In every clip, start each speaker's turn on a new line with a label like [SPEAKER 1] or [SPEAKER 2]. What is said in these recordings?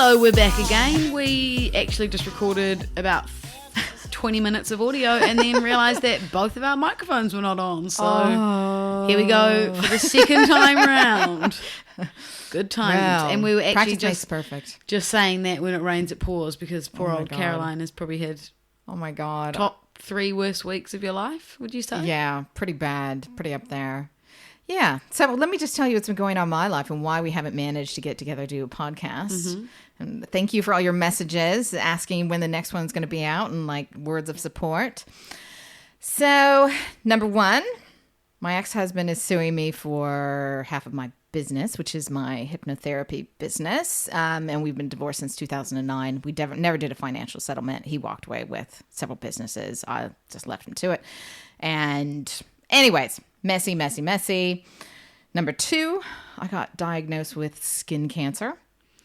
[SPEAKER 1] So we're back again. We actually just recorded about 20 minutes of audio and then realised that both of our microphones were not on. So here we go for the second time round. Good times.
[SPEAKER 2] Wow.
[SPEAKER 1] And we were actually
[SPEAKER 2] just
[SPEAKER 1] saying that when it rains it pours, because poor old
[SPEAKER 2] God.
[SPEAKER 1] Caroline has probably had top 3 worst weeks of your life, would you say?
[SPEAKER 2] Yeah, pretty bad, pretty up there. Yeah. So let me just tell you what's been going on in my life and why we haven't managed to get together to do a podcast. Mm-hmm. And thank you for all your messages asking when the next one's going to be out and like words of support. So, number 1, my ex-husband is suing me for half of my business, which is my hypnotherapy business. And we've been divorced since 2009. We never did a financial settlement. He walked away with several businesses. I just left him to it. And anyways, messy. Number 2, I got diagnosed with skin cancer.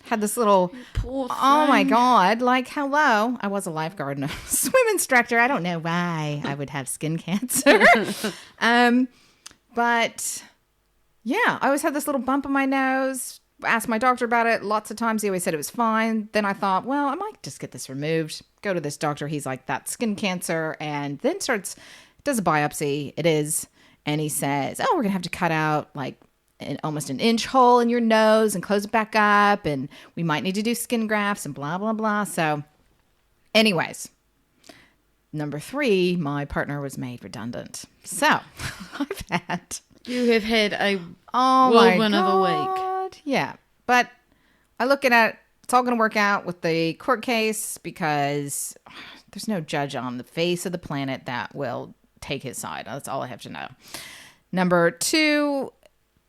[SPEAKER 2] Had this little,
[SPEAKER 1] poor thing.
[SPEAKER 2] Oh my God, like, hello. I was a lifeguard and a swim instructor. I don't know why I would have skin cancer. But yeah, I always had this little bump on my nose. Asked my doctor about it lots of times. He always said it was fine. Then I thought, well, I might just get this removed. Go to this doctor. He's like, that's skin cancer. And then does a biopsy. It is. And he says, oh, we're going to have to cut out like almost an inch hole in your nose and close it back up. And we might need to do skin grafts and blah, blah, blah. So anyways, number 3, my partner was made redundant. So
[SPEAKER 1] You have had a
[SPEAKER 2] whirlwind
[SPEAKER 1] of a week.
[SPEAKER 2] Yeah. But I look at it, it's all going to work out with the court case because there's no judge on the face of the planet that will take his side. That's all I have to know. Number 2,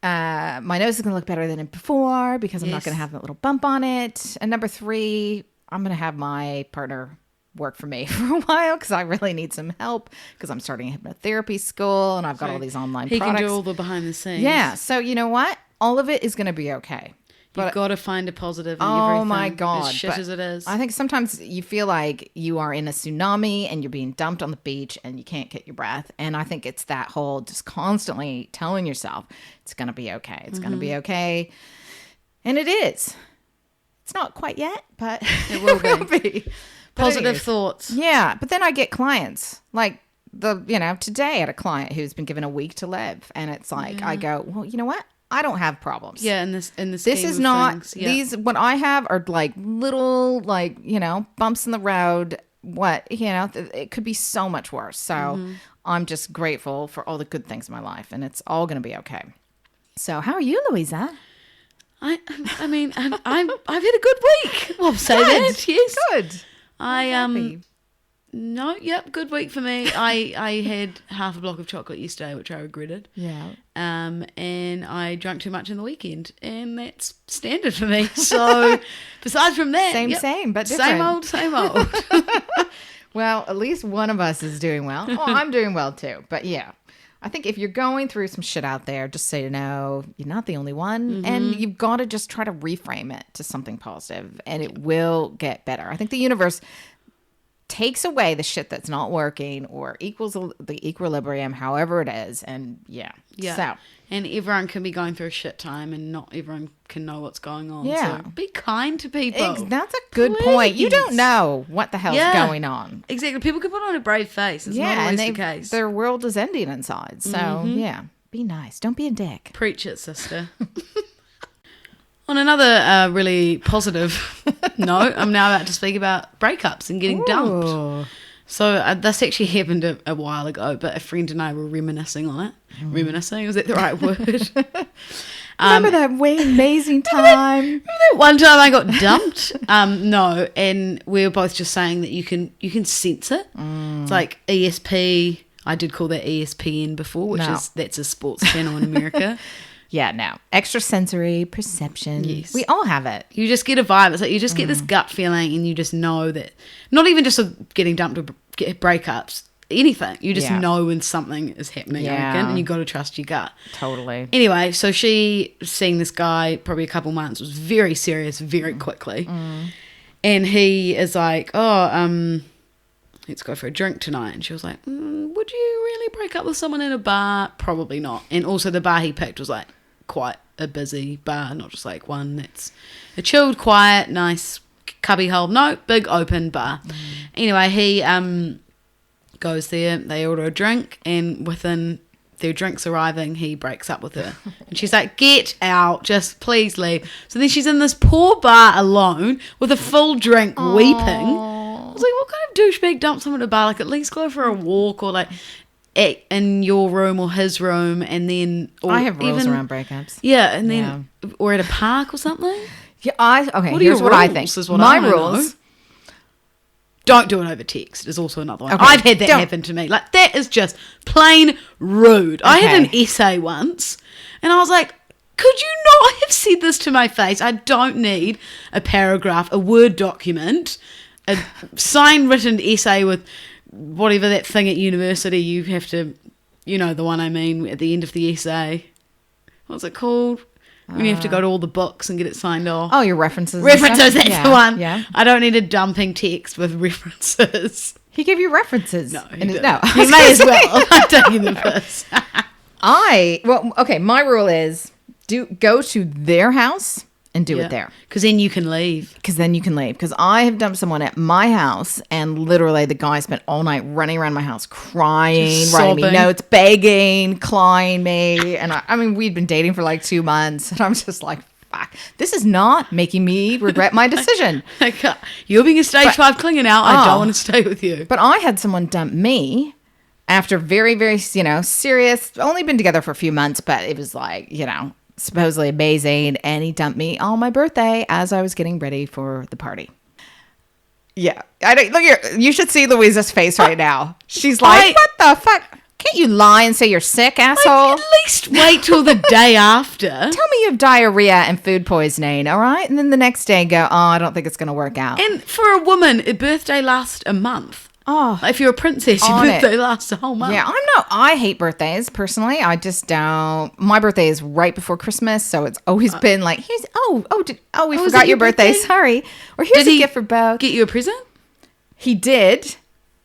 [SPEAKER 2] my nose is going to look better than before because I'm not going to have that little bump on it. And number 3, I'm going to have my partner work for me for a while because I really need some help because I'm starting a hypnotherapy school and I've got all these online products.
[SPEAKER 1] He can do all the behind the scenes.
[SPEAKER 2] Yeah. So you know what? All of it is going to be okay.
[SPEAKER 1] You've got to find a positive in
[SPEAKER 2] everything.
[SPEAKER 1] Oh my
[SPEAKER 2] God.
[SPEAKER 1] As shit as it is.
[SPEAKER 2] I think sometimes you feel like you are in a tsunami and you're being dumped on the beach and you can't get your breath. And I think it's that whole just constantly telling yourself it's going to be okay. It's going to be okay. And it is. It's not quite yet, but
[SPEAKER 1] it will be. Positive thoughts.
[SPEAKER 2] Yeah. But then I get clients like today I had a client who's been given a week to live. And it's like, I go, well, you know what? I don't have problems.
[SPEAKER 1] Yeah, in this
[SPEAKER 2] this is not things, these. What I have are like little, bumps in the road. It could be so much worse. So I'm just grateful for all the good things in my life, and it's all going to be okay. So how are you, Louisa?
[SPEAKER 1] I mean, I've had a good week. Well, say that. Yes,
[SPEAKER 2] good.
[SPEAKER 1] Good week for me. I had half a block of chocolate yesterday, which I regretted.
[SPEAKER 2] Yeah.
[SPEAKER 1] And I drank too much in the weekend, and that's standard for me. So, besides from that,
[SPEAKER 2] same, but different.
[SPEAKER 1] Same old.
[SPEAKER 2] Well, at least one of us is doing well. Well, I'm doing well too. But yeah, I think if you're going through some shit out there, just so you know, you're not the only one, and you've got to just try to reframe it to something positive, and it will get better. I think the universe takes away the shit that's not working or equals the equilibrium, however it is. And yeah. So,
[SPEAKER 1] and everyone can be going through a shit time and not everyone can know what's going on.
[SPEAKER 2] Yeah.
[SPEAKER 1] So be kind to people.
[SPEAKER 2] That's a good point. You don't know what the hell's going on.
[SPEAKER 1] Exactly. People can put on a brave face. It's not always the case.
[SPEAKER 2] Their world is ending inside. So yeah, be nice. Don't be a dick.
[SPEAKER 1] Preach it, sister. On another really positive note, I'm now about to speak about breakups and getting dumped. So this actually happened a while ago, but a friend and I were reminiscing on it. Reminiscing, is that the right word?
[SPEAKER 2] Remember that amazing time?
[SPEAKER 1] Remember that one time I got dumped? No, and we were both just saying that you can sense it. It's like ESP. I did call that ESPN before, that's a sports channel in America.
[SPEAKER 2] Yeah, no. Extrasensory perception.
[SPEAKER 1] Yes.
[SPEAKER 2] We all have it.
[SPEAKER 1] You just get a vibe. It's like you just get this gut feeling and you just know that, not even just getting dumped or breakups, anything. You just know when something is happening, and you got to trust your gut.
[SPEAKER 2] Totally.
[SPEAKER 1] Anyway, so she, seeing this guy probably a couple months, was very serious very quickly. And he is like, let's go for a drink tonight. And she was like, would you really break up with someone in a bar? Probably not. And also the bar he picked was like quite a busy bar, not just like one that's a chilled, quiet, nice cubby hole. No, big open bar. Anyway, he goes there, they order a drink, and within their drinks arriving, he breaks up with her. And she's like, get out, just please leave. So then she's in this poor bar alone with a full drink, weeping. I was like, what kind of douchebag dumps someone at a bar? Like, at least go for a walk, or like in your room or his room, and then... Or
[SPEAKER 2] I have rules around breakups.
[SPEAKER 1] Yeah, and then... Or at a park or something.
[SPEAKER 2] Yeah, here's what I think. My rules...
[SPEAKER 1] Don't do it over text is also another one.
[SPEAKER 2] Okay.
[SPEAKER 1] I've had that happen to me. Like, that is just plain rude. I had an essay once, and I was like, could you not have said this to my face? I don't need a paragraph, a Word document, a sign-written essay with whatever that thing at university you have to, you know, the one I mean, at the end of the essay. What's it called? When you have to go to all the books and get it signed off.
[SPEAKER 2] Oh, your references.
[SPEAKER 1] References, that's the one.
[SPEAKER 2] Yeah.
[SPEAKER 1] I don't need a dumping text with references.
[SPEAKER 2] He gave you references.
[SPEAKER 1] No,
[SPEAKER 2] he no.
[SPEAKER 1] He may as well. I'm taking the piss.
[SPEAKER 2] My rule is go to their house and do it there.
[SPEAKER 1] Because then you can leave.
[SPEAKER 2] Because I have dumped someone at my house, and literally the guy spent all night running around my house crying, writing me notes, begging, clawing me. And I mean, we'd been dating for like 2 months, and I'm just like, fuck, this is not making me regret my decision.
[SPEAKER 1] You're being a stage 5 clinger now. I don't want to stay with you.
[SPEAKER 2] But I had someone dump me after very, very, serious, only been together for a few months, but it was like, supposedly amazing, and he dumped me on my birthday as I was getting ready for the party. Yeah, look here. You should see Louisa's face right now. She's like, "What the fuck? Can't you lie and say you're sick, asshole?
[SPEAKER 1] Like, at least wait till the day after.
[SPEAKER 2] Tell me you have diarrhea and food poisoning, all right? And then the next day go, oh, I don't think it's going to work out.
[SPEAKER 1] And for a woman, a birthday lasts a month.
[SPEAKER 2] Oh,
[SPEAKER 1] like if you're a princess, your birthday lasts a whole month.
[SPEAKER 2] Yeah, I hate birthdays personally. I just don't. My birthday is right before Christmas, so it's always been like, here's we forgot your birthday. Sorry, or here's a gift for both.
[SPEAKER 1] Get you a present?
[SPEAKER 2] He did.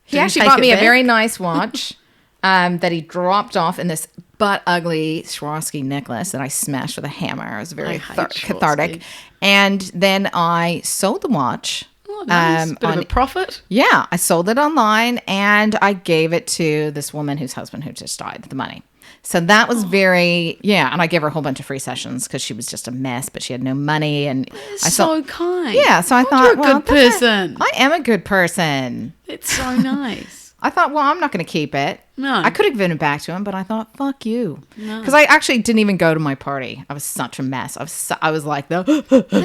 [SPEAKER 2] He actually bought me a very nice watch that he dropped off in this butt ugly Swarovski necklace that I smashed with a hammer. It was very cathartic. And then I sold the watch.
[SPEAKER 1] Oh, nice. Bit of a profit.
[SPEAKER 2] Yeah, I sold it online, and I gave it to this woman whose husband who just died, the money. So that was and I gave her a whole bunch of free sessions because she was just a mess, but she had no money. And
[SPEAKER 1] so kind.
[SPEAKER 2] Yeah, so I thought,
[SPEAKER 1] you're a good person.
[SPEAKER 2] I am a good person.
[SPEAKER 1] It's so nice.
[SPEAKER 2] I thought, well, I'm not going to keep it.
[SPEAKER 1] No.
[SPEAKER 2] I could have given it back to him, but I thought, fuck you. Because I actually didn't even go to my party. I was such a mess. I was like,
[SPEAKER 1] that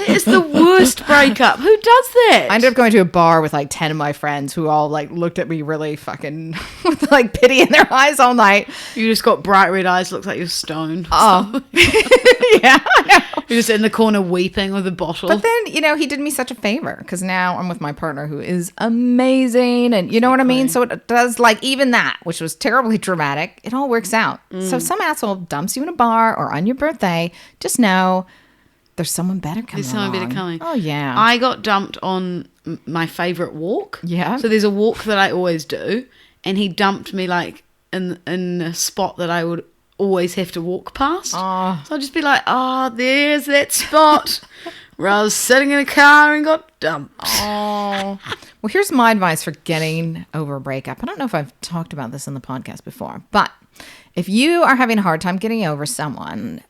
[SPEAKER 1] is the worst breakup. Who does that?
[SPEAKER 2] I ended up going to a bar with like 10 of my friends who all like looked at me really fucking with like pity in their eyes all night.
[SPEAKER 1] You just got bright red eyes, looks like you're stoned.
[SPEAKER 2] Oh. Yeah, I know.
[SPEAKER 1] You're just in the corner weeping with a bottle.
[SPEAKER 2] But then, he did me such a favor because now I'm with my partner who is amazing. And you know what I mean? So it does, like, even that, which was terribly dramatic, it all works out. So if some asshole dumps you in a bar or on your birthday, just know there's someone better coming.
[SPEAKER 1] There's someone better coming.
[SPEAKER 2] Oh, yeah.
[SPEAKER 1] I got dumped on my favorite walk.
[SPEAKER 2] Yeah.
[SPEAKER 1] So there's a walk that I always do, and he dumped me, like, in a spot that I would always have to walk past.
[SPEAKER 2] Oh.
[SPEAKER 1] So I'd just be like, there's that spot where I was sitting in a car and got dumped.
[SPEAKER 2] Oh. Well, here's my advice for getting over a breakup. I don't know if I've talked about this in the podcast before, but if you are having a hard time getting over someone,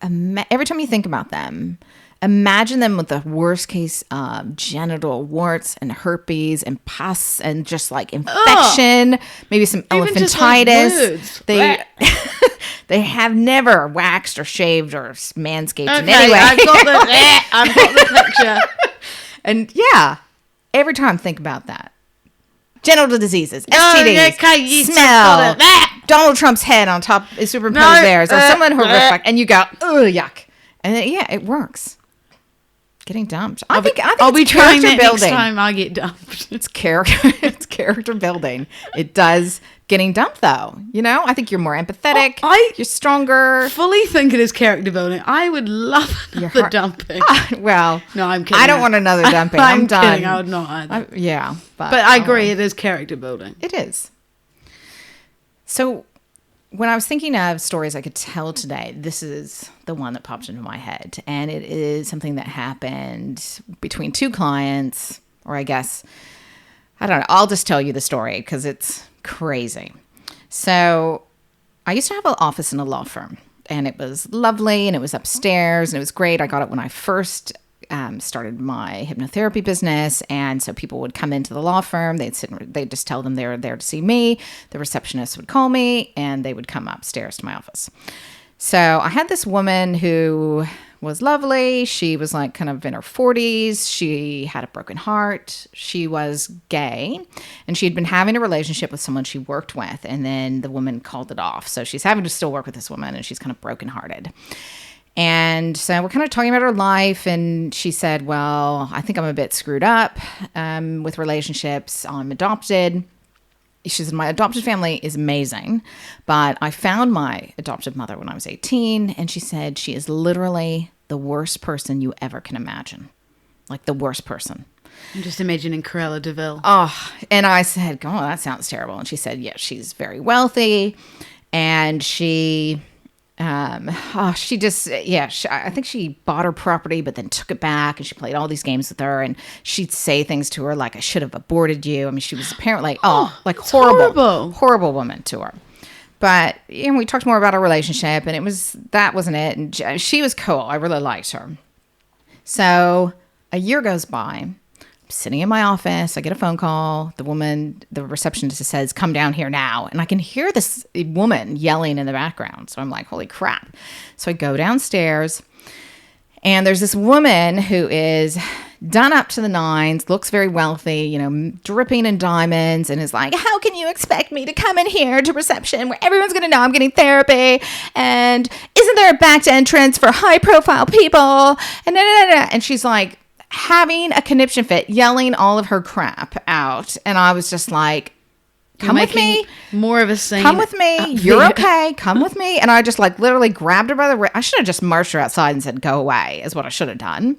[SPEAKER 2] every time you think about them, imagine them with the worst case genital warts and herpes and pus and just like infection, maybe some elephantitis. They have never waxed or shaved or manscaped in any way.
[SPEAKER 1] I've got the picture.
[SPEAKER 2] And yeah, every time think about that. Genital diseases, STDs, smell, Donald Trump's head on top is superimposed theirs, or someone horrific, and you go, ugh, yuck. And then, yeah, it works. Getting dumped. I think
[SPEAKER 1] I'll be trying that next time I get dumped.
[SPEAKER 2] It's character building. It does getting dumped though. I think you're more empathetic. You're stronger.
[SPEAKER 1] Fully think it is character building. I would love another dumping.
[SPEAKER 2] Well,
[SPEAKER 1] no, I'm kidding.
[SPEAKER 2] I don't want another dumping. I'm done.
[SPEAKER 1] Kidding. I would not either.
[SPEAKER 2] But
[SPEAKER 1] I agree. It is character building.
[SPEAKER 2] It is. So when I was thinking of stories I could tell today, this is the one that popped into my head. And it is something that happened between two clients, or I guess, I don't know. I'll just tell you the story because it's crazy. So I used to have an office in a law firm, and it was lovely, and it was upstairs, and it was great. I got it when I first started my hypnotherapy business. And so people would come into the law firm. They'd just tell them they were there to see me. The receptionist would call me, and they would come upstairs to my office. So I had this woman who was lovely. She was like kind of in her 40s. She had a broken heart. She was gay, and she had been having a relationship with someone she worked with. And then the woman called it off. So she's having to still work with this woman, and she's kind of brokenhearted. And so we're kind of talking about her life, and she said, well, I think I'm a bit screwed up with relationships. I'm adopted. She said, my adopted family is amazing, but I found my adoptive mother when I was 18, and she said she is literally the worst person you ever can imagine. Like the worst person.
[SPEAKER 1] I'm just imagining Cruella de Vil.
[SPEAKER 2] Oh, and I said, oh, that sounds terrible. And she said, yeah, she's very wealthy, and she... I think she bought her property, but then took it back, and she played all these games with her, and she'd say things to her like, I should have aborted you. I mean, she was apparently, horrible woman to her. But, we talked more about our relationship, and that wasn't it. And she was cool. I really liked her. So a year goes by. I'm sitting in my office. I get a phone call. The receptionist says, come down here now. And I can hear this woman yelling in the background. So I'm like, holy crap. So I go downstairs, and there's this woman who is done up to the nines, looks very wealthy, dripping in diamonds, and is like, how can you expect me to come in here to reception where everyone's going to know I'm getting therapy? And isn't there a back entrance for high profile people? And she's like, having a conniption fit, yelling all of her crap out. And I was just like, come with me.
[SPEAKER 1] More of a scene.
[SPEAKER 2] Come with me. You're okay. Come with me. And I just like literally grabbed her by the wrist. I should have just marched her outside and said, go away, is what I should have done.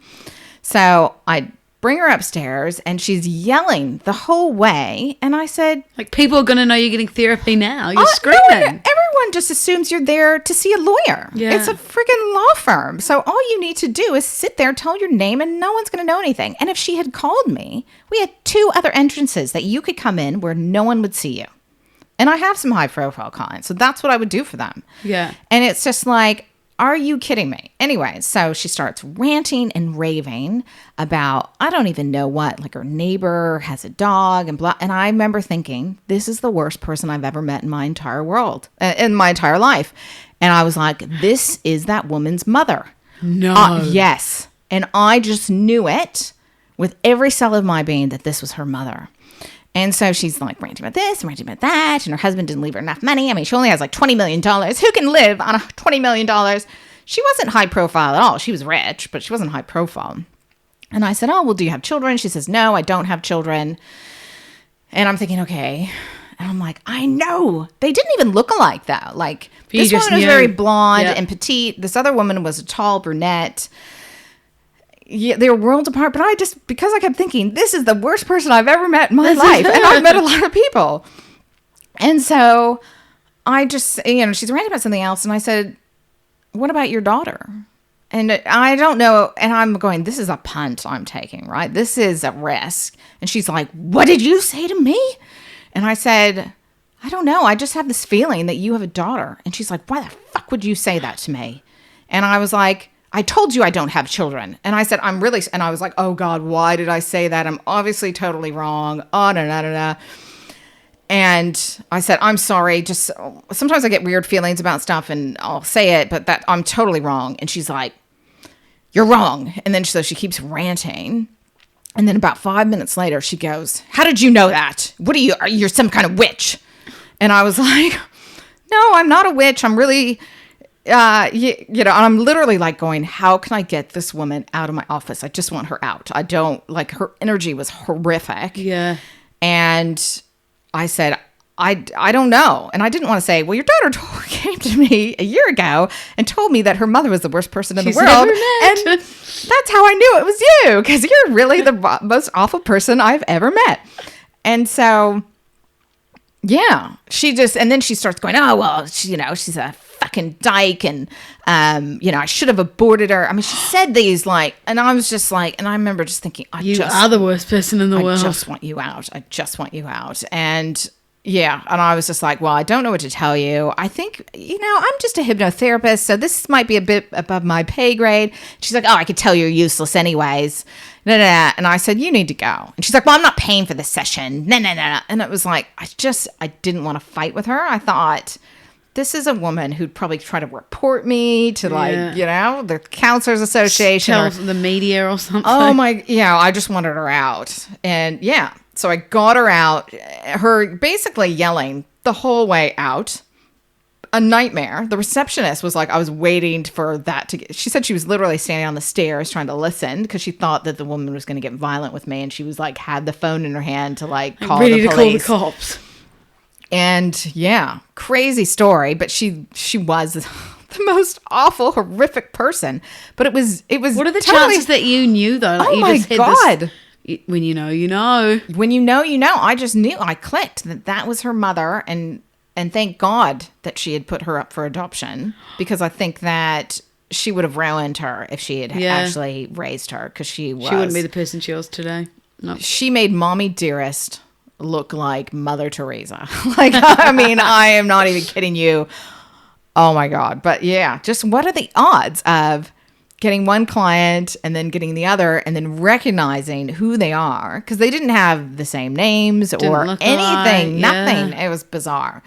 [SPEAKER 2] So I bring her upstairs, and she's yelling the whole way. And I said,
[SPEAKER 1] like, people are going to know you're getting therapy now. You're screaming.
[SPEAKER 2] No, everyone just assumes you're there to see a lawyer. Yeah. It's a freaking law firm. So all you need to do is sit there, tell your name, and no one's going to know anything. And if she had called me, we had 2 other entrances that you could come in where no one would see you. And I have some high profile clients, so that's what I would do for them.
[SPEAKER 1] Yeah.
[SPEAKER 2] And it's just like, are you kidding me? Anyway, so she starts ranting and raving about, I don't even know what, like her neighbor has a dog and blah. And I remember thinking, this is the worst person I've ever met in my entire world, in my entire life. And I was like, this is that woman's mother.
[SPEAKER 1] No.
[SPEAKER 2] Yes. And I just knew it with every cell of my being that this was her mother. And so she's like ranting about this, ranting about that. And her husband didn't leave her enough money. I mean, she only has like $20 million. Who can live on $20 million? She wasn't high profile at all. She was rich, but she wasn't high profile. And I said, oh, well, do you have children? She says, no, I don't have children. And I'm thinking, okay. And I'm like, I know. They didn't even look alike, though. Like, this woman was very blonde and petite. This other woman was a tall brunette. Yeah, they were worlds apart, but because I kept thinking, this is the worst person I've ever met in my life. And I've met a lot of people. And so I just, she's ranting about something else. And I said, what about your daughter? And I don't know. And I'm going, this is a punt I'm taking, right? This is a risk. And she's like, what did you say to me? And I said, I don't know. I just have this feeling that you have a daughter. And she's like, why the fuck would you say that to me? And I was like, I told you I don't have children. And I said, and I was like, oh God, why did I say that? I'm obviously totally wrong. Oh, no. And I said, I'm sorry. Just sometimes I get weird feelings about stuff and I'll say it, but that I'm totally wrong. And she's like, you're wrong. And then so she keeps ranting. And then about 5 minutes later, she goes, how did you know that? You're some kind of witch. And I was like, no, I'm not a witch. I'm really... and I'm literally like going, how can I get this woman out of my office? I just want her out. I don't like, her energy was horrific.
[SPEAKER 1] Yeah.
[SPEAKER 2] And I said, I don't know. And I didn't want to say, well, your daughter came to me a year ago and told me that her mother was the worst person in the world. And that's how I knew it was you, because you're really the most awful person I've ever met. And so, Yeah. And then she starts going, oh, well, she's a fucking dyke. And, I should have aborted her. I mean, she said these and I was just like, and I remember just thinking,
[SPEAKER 1] You are the worst person in the world.
[SPEAKER 2] I just want you out. I just want you out. And yeah. And I was just like, well, I don't know what to tell you. I think, I'm just a hypnotherapist. So this might be a bit above my pay grade. She's like, oh, I could tell you're useless anyways. No. And I said, you need to go. And she's like, well, I'm not paying for this session. No. And it was like, I didn't want to fight with her. I thought, this is a woman who'd probably try to report me to the Counselors Association.
[SPEAKER 1] Tell the media or something.
[SPEAKER 2] Oh my, I just wanted her out. And so I got her out, her basically yelling the whole way out. A nightmare. The receptionist was like, I was waiting for that she said she was literally standing on the stairs trying to listen because she thought that the woman was going to get violent with me. And she was like, had the phone in her hand to call
[SPEAKER 1] ready
[SPEAKER 2] the police.
[SPEAKER 1] To call the cops.
[SPEAKER 2] And crazy story. But she was the most awful, horrific person. But it was.
[SPEAKER 1] What are the chances that you knew though?
[SPEAKER 2] Oh my God.
[SPEAKER 1] When you know, you know.
[SPEAKER 2] When you know, you know. I just knew. I clicked that was her mother. And thank God that she had put her up for adoption, because I think that she would have ruined her if she had actually raised her, because she wouldn't
[SPEAKER 1] be the person she was today. No.
[SPEAKER 2] She made Mommy Dearest look like Mother Teresa. I mean, I am not even kidding you. Oh my God. But yeah, just what are the odds of getting one client and then getting the other and then recognizing who they are, because they didn't have the same names or anything, nothing. It was bizarre.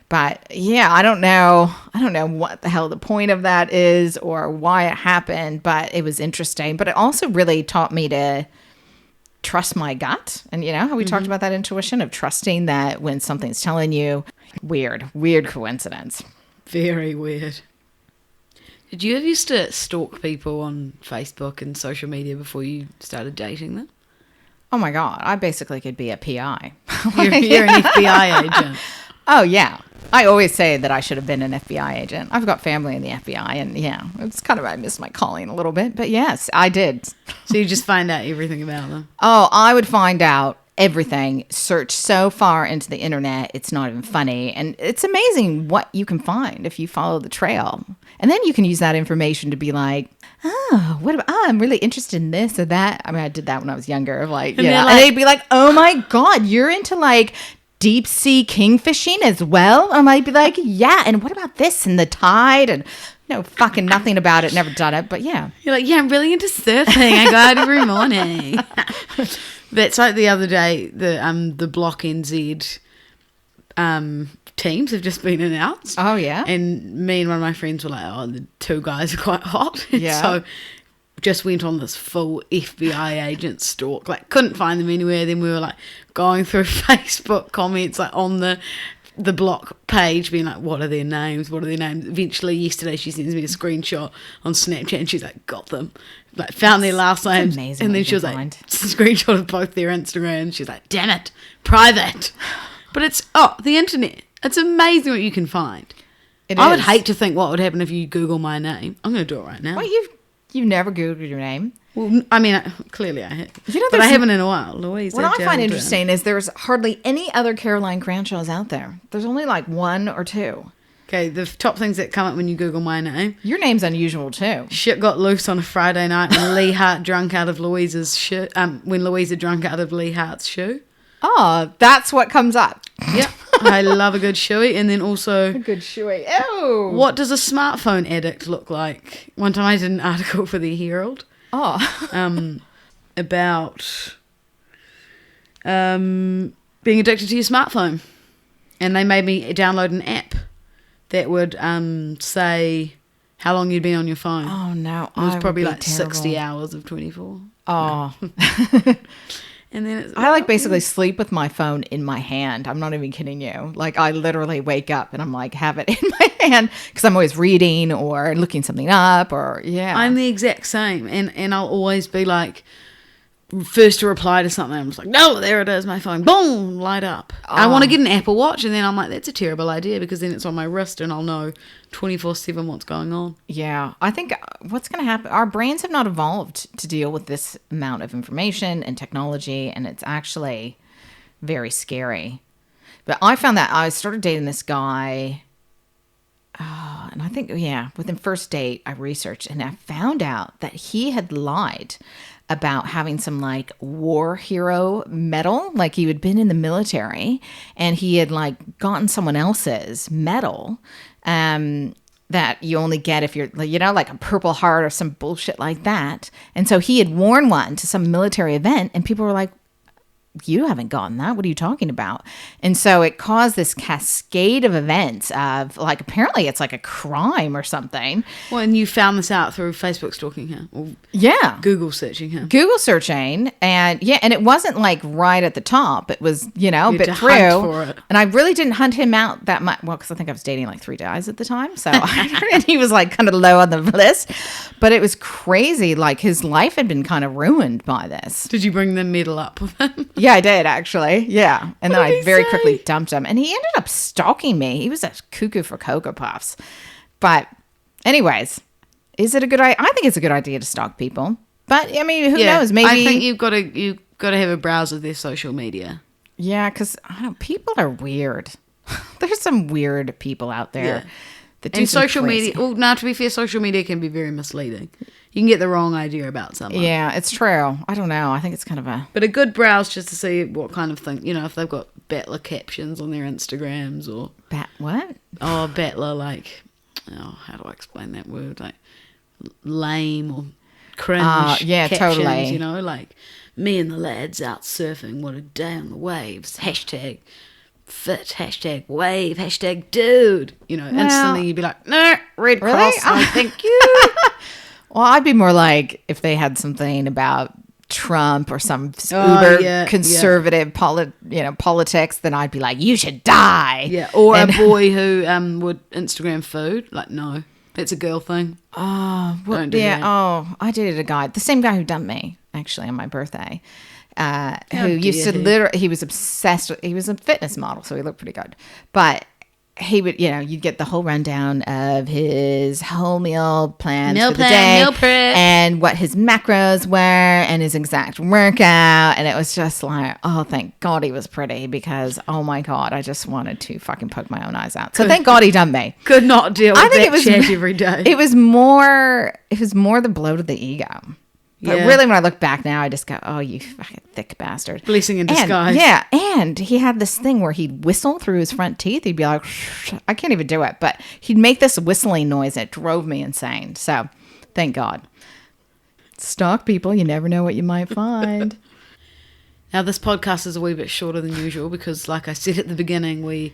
[SPEAKER 2] But yeah, I don't know what the hell the point of that is or why it happened, but it was interesting. But it also really taught me to trust my gut. And how we talked about that intuition of trusting that when something's telling you. Weird coincidence.
[SPEAKER 1] Very weird. Did you ever used to stalk people on Facebook and social media before you started dating them?
[SPEAKER 2] Oh my God. I basically could be a PI.
[SPEAKER 1] You're an FBI agent.
[SPEAKER 2] Oh yeah. I always say that I should have been an FBI agent. I've got family in the FBI, and it's kind of, I miss my calling a little bit, but yes, I did.
[SPEAKER 1] So you just find out everything about them?
[SPEAKER 2] Oh, I would find out everything, search so far into the internet, it's not even funny. And it's amazing what you can find if you follow the trail. And then you can use that information to be like, I'm really interested in this or that. I mean, I did that when I was younger. And they'd be like, oh my God, you're into deep sea kingfishing as well? I might be like, yeah. And what about this and the tide? And no, fucking nothing about it. Never done it. But yeah.
[SPEAKER 1] You're like, I'm really into surfing. I go out every morning. That's like the other day, the Block NZ teams have just been announced.
[SPEAKER 2] Oh, yeah?
[SPEAKER 1] And me and one of my friends were like, oh, the two guys are quite hot.
[SPEAKER 2] Yeah.
[SPEAKER 1] So just went on this full FBI agent stalk. Couldn't find them anywhere. Then we were going through Facebook comments on the Block page, being like, what are their names? Eventually yesterday she sends me a screenshot on Snapchat and she's like, got them. Found their last names.
[SPEAKER 2] Amazing.
[SPEAKER 1] And then she was like, it's a screenshot of both their Instagrams. She's like, damn it, private. But it's the internet. It's amazing what you can find. I would hate to think what would happen if you Google my name. I'm going to do it right now.
[SPEAKER 2] Well, you've never Googled your name?
[SPEAKER 1] Well, I mean, clearly I have. But I haven't in a while. Louise.
[SPEAKER 2] What I find interesting is there's hardly any other Caroline Cranshaws out there. There's only one or two.
[SPEAKER 1] Okay, the top things that come up when you Google my name.
[SPEAKER 2] Your name's unusual too.
[SPEAKER 1] Shit got loose on a Friday night when Lee Hart drunk out of Louisa's shoe. When Louisa drunk out of Lee Hart's shoe.
[SPEAKER 2] Oh, that's what comes up.
[SPEAKER 1] Yep. I love a good shoey. And then also...
[SPEAKER 2] A good shoey. Ew.
[SPEAKER 1] What does a smartphone addict look like? One time I did an article for the Herald.
[SPEAKER 2] Oh.
[SPEAKER 1] About being addicted to your smartphone. And they made me download an app that would say how long you'd been on your phone.
[SPEAKER 2] Oh, no.
[SPEAKER 1] It was probably 60 hours of 24.
[SPEAKER 2] Oh.
[SPEAKER 1] No. And then
[SPEAKER 2] I basically sleep with my phone in my hand. I'm not even kidding you. I literally wake up and I'm have it in my hand because I'm always reading or looking something up or
[SPEAKER 1] I'm the exact same. And I'll always be first to reply to something. I'm just like, no, there it is, my phone. Boom, light up. I want to get an Apple Watch, and then I'm like, that's a terrible idea because then it's on my wrist and I'll know 24/7 what's going on.
[SPEAKER 2] Yeah, I think what's going to happen, our brains have not evolved to deal with this amount of information and technology, and it's actually very scary. But I found that I started dating this guy. And I think, within first date, I researched and I found out that he had lied about having some like war hero medal. Like he had been in the military and he had like gotten someone else's medal that you only get if you're, like a Purple Heart or some bullshit like that. And so he had worn one to some military event and people were like, you haven't gotten that. What are you talking about? And so it caused this cascade of events of like, apparently it's like a crime or something.
[SPEAKER 1] Well, and you found this out through Facebook stalking him? Or Google searching him?
[SPEAKER 2] Google searching. And and it wasn't like right at the top. It was, a bit through.
[SPEAKER 1] For it.
[SPEAKER 2] And I really didn't hunt him out that much. Well, because I think I was dating like 3 guys at the time. So and he was like kind of low on the list. But it was crazy. Like his life had been kind of ruined by this.
[SPEAKER 1] Did you bring the medal up with him?
[SPEAKER 2] Yeah, I did actually. Yeah. And then I very
[SPEAKER 1] say?
[SPEAKER 2] quickly dumped him. And he ended up stalking me. He was a cuckoo for Cocoa Puffs. But anyways, is it a good idea? I think it's a good idea to stalk people. But I mean, who knows? Maybe
[SPEAKER 1] I think you've got to have a browse of their social media.
[SPEAKER 2] Yeah, because people are weird. There's some weird people out there.
[SPEAKER 1] Yeah.
[SPEAKER 2] That do
[SPEAKER 1] And
[SPEAKER 2] some
[SPEAKER 1] social
[SPEAKER 2] crazy-
[SPEAKER 1] media, well, now to be fair, social media can be very misleading. You can get the wrong idea about someone.
[SPEAKER 2] Yeah, it's true. I don't know. I think it's kind of a...
[SPEAKER 1] But a good browse just to see what kind of thing, if they've got battler captions on their Instagrams or...
[SPEAKER 2] What?
[SPEAKER 1] Oh, battler, like... Oh, how do I explain that word? Like, lame or cringe
[SPEAKER 2] yeah,
[SPEAKER 1] captions,
[SPEAKER 2] totally.
[SPEAKER 1] Like, me and the lads out surfing, what a day on the waves, hashtag fit, hashtag wave, hashtag dude. Instantly you'd be like, no, red
[SPEAKER 2] Really?
[SPEAKER 1] cross, no, thank you.
[SPEAKER 2] Well, I'd be more like if they had something about Trump or some conservative politics, then I'd be like, you should die.
[SPEAKER 1] Yeah, or a boy who would Instagram food. Like, no, it's a girl thing.
[SPEAKER 2] Oh,
[SPEAKER 1] Don't do that.
[SPEAKER 2] Oh, I dated a guy, the same guy who dumped me actually on my birthday. Who used to
[SPEAKER 1] dare he?
[SPEAKER 2] literally, he was obsessed with, he was a fitness model, so he looked pretty good. But he would, you'd get the whole rundown of his whole meal plans for the day,
[SPEAKER 1] meal prep,
[SPEAKER 2] and what his macros were, and his exact workout. And it was just like, oh, thank God he was pretty, because oh my God, I just wanted to fucking poke my own eyes out. So thank God he dumped me.
[SPEAKER 1] Could not deal with that shit every day.
[SPEAKER 2] It was more the blow to the ego. But really, when I look back now, I just go, oh, you fucking thick bastard.
[SPEAKER 1] Blessing in disguise.
[SPEAKER 2] And he had this thing where he'd whistle through his front teeth. He'd be like, I can't even do it. But he'd make this whistling noise. It drove me insane. So, thank God. Stalk people. You never know what you might find.
[SPEAKER 1] Now, this podcast is a wee bit shorter than usual because, like I said at the beginning, we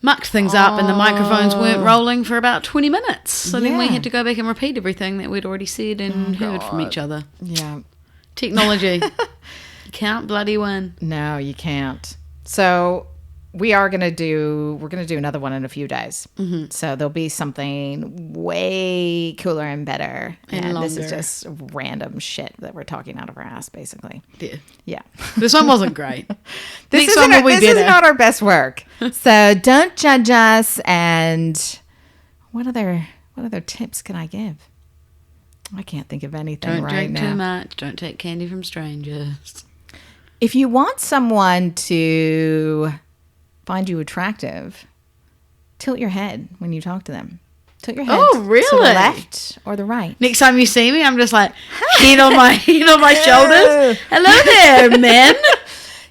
[SPEAKER 1] mucked things up and the microphones weren't rolling for about 20 minutes. So then we had to go back and repeat everything that we'd already said and heard from each other.
[SPEAKER 2] Yeah.
[SPEAKER 1] Technology. You can't bloody win.
[SPEAKER 2] No, you can't. So we're going to do another one in a few days. Mm-hmm. So there'll be something way cooler and better. And this is just random shit that we're talking out of our ass, basically. Yeah.
[SPEAKER 1] This one wasn't great.
[SPEAKER 2] This is not our best work. So don't judge us. And what other tips can I give? I can't think of anything
[SPEAKER 1] Don't
[SPEAKER 2] right
[SPEAKER 1] drink
[SPEAKER 2] now.
[SPEAKER 1] too much. Don't take candy from strangers.
[SPEAKER 2] If you want someone to find you attractive, tilt your head when you talk to them. Tilt your head
[SPEAKER 1] Oh, really?
[SPEAKER 2] to the left or the right.
[SPEAKER 1] Next time you see me, I'm just like, head on my shoulders. Hello there, men.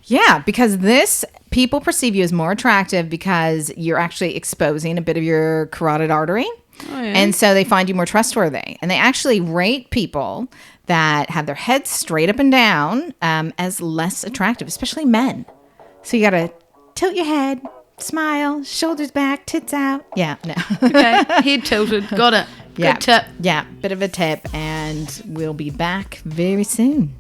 [SPEAKER 2] Yeah, because people perceive you as more attractive because you're actually exposing a bit of your carotid artery.
[SPEAKER 1] Oh, yeah.
[SPEAKER 2] And so they find you more trustworthy. And they actually rate people that have their heads straight up and down as less attractive, especially men. So you got to tilt your head, smile, shoulders back, tits out. Yeah, no.
[SPEAKER 1] Okay, head tilted. Got it. Good tip.
[SPEAKER 2] Yeah, bit of a tip. And we'll be back very soon.